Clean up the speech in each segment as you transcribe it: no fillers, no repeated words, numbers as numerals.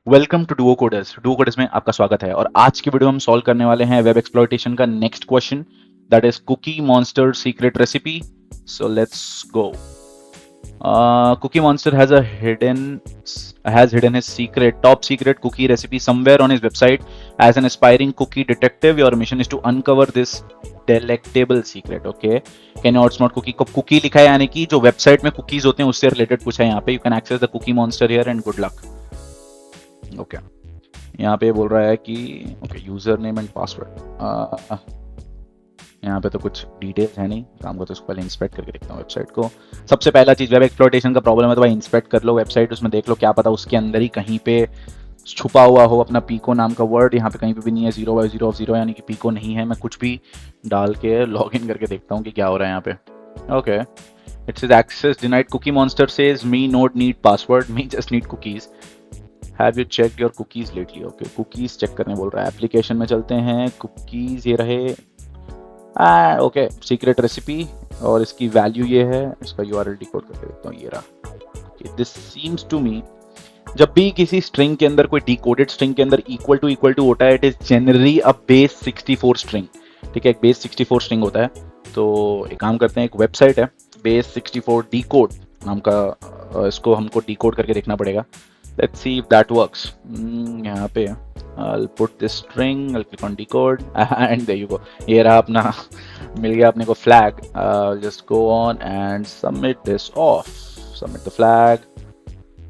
Welcome to Duo coders में आपका स्वागत है। और आज की वीडियो हम सॉल्व करने वाले हैं वेब एक्सप्लॉइटेशन का next question, that is Cookie Monster secret recipe. So let's go. Cookie Monster has hidden his top secret cookie recipe somewhere on his website. As an aspiring cookie detective, your mission is to uncover this delectable secret. Okay, can you outsmart cookie को cookie लिखा है यानी कि जो website में cookies होते हैं उससे रिलेटेड पूछा है यहाँ पे। You can access the cookie monster here and good luck. Okay यहाँ पे बोल रहा है कि okay user name and password. यहाँ पे तो कुछ डिटेल्स है नहीं, काम को तो उसको पहले इंस्पेक्ट करके देखता हूँ वेबसाइट को। सबसे पहला चीज, वेब एक्सप्लॉइटेशन का प्रॉब्लम है तो भाई इंस्पेक्ट कर लो वेबसाइट, उसमें देख लो, क्या पता उसके अंदर ही कहीं पे छुपा हुआ हो अपना पीको नाम का वर्ड। यहाँ पे कहीं पे भी नहीं है, 0/0 यानी कि पीको नहीं है। मैं कुछ भी डाल के लॉग इन करके देखता हूँ कि क्या हो रहा है यहाँ पे। Okay, it says access denied. Cookie Monster says me not need password, me just need cookies. Have you check your cookies lately? Okay, cookies check करने बोल रहा है। एप्लीकेशन में चलते हैं, कुकीज ये रहे। ओके, सीक्रेट रेसिपी और इसकी वैल्यू ये है। इसका यूआरएल डिकोड करके देखता हूँ, ये रहा। दिस सीम्स टू मी, जब भी किसी स्ट्रिंग के अंदर, कोई डिकोडेड स्ट्रिंग के अंदर इक्वल टू होता है, it is generally a base 64 string. ठीक है, एक बेस 64 स्ट्रिंग होता है। तो एक काम करते हैं, एक वेबसाइट है बेस 64 डिकोड नाम का, इसको हमको डिकोड करके देखना पड़ेगा। Let's see if that works. यहाँ पे I'll put this string, I'll click on decode and there you go. ये रहा अपना मिल गया अपने को flag. Just go on and submit this off. Submit the flag.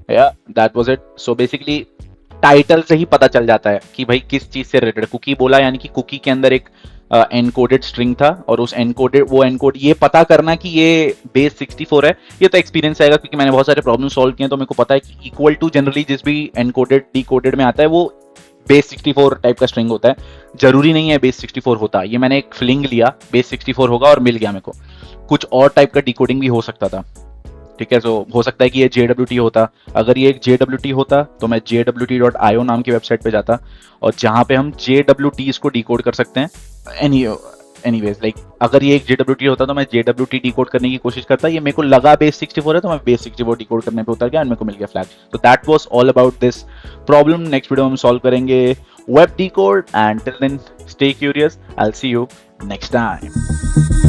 Yeah, that was it. So basically title से ही पता चल जाता है कि भाई किस चीज से रिलेटेड। कुकी बोला यानी कि कुकी के अंदर एक एनकोडेड स्ट्रिंग था और उस एनकोड ये पता करना कि ये बेस 64 है, ये तो एक्सपीरियंस आएगा क्योंकि मैंने बहुत सारे प्रॉब्लम सॉल्व किए हैं। तो मेरे को पता है कि इक्वल टू जनरली जिस भी एनकोडेड डिकोडेड में आता है वो बेस 64 टाइप का स्ट्रिंग होता है। जरूरी नहीं है बेस 64 होता। ये मैंने एक फ्लिंग लिया, बेस 64 होगा और मिल गया मेरे को। कुछ और टाइप का डिकोडिंग भी हो सकता था। ठीक है, तो हो सकता है कि ये JWT होता। अगर ये एक JWT होता तो मैं jwt.io नाम की वेबसाइट पे जाता और जहां पे हम JWTs को डिकोड कर सकते हैं। एनीवेज लाइक अगर ये एक JWT होता तो मैं JWT डिकोड करने की कोशिश करता। ये मेरे को लगा बेस 64 है तो मैं बेस 64 डिकोड करने पे उतर गया और मेरे को मिल गया फ्लैग। तो that was all about this problem. Next video में हम सॉल्व करेंगे web decode and till then stay curious. I will see you next time.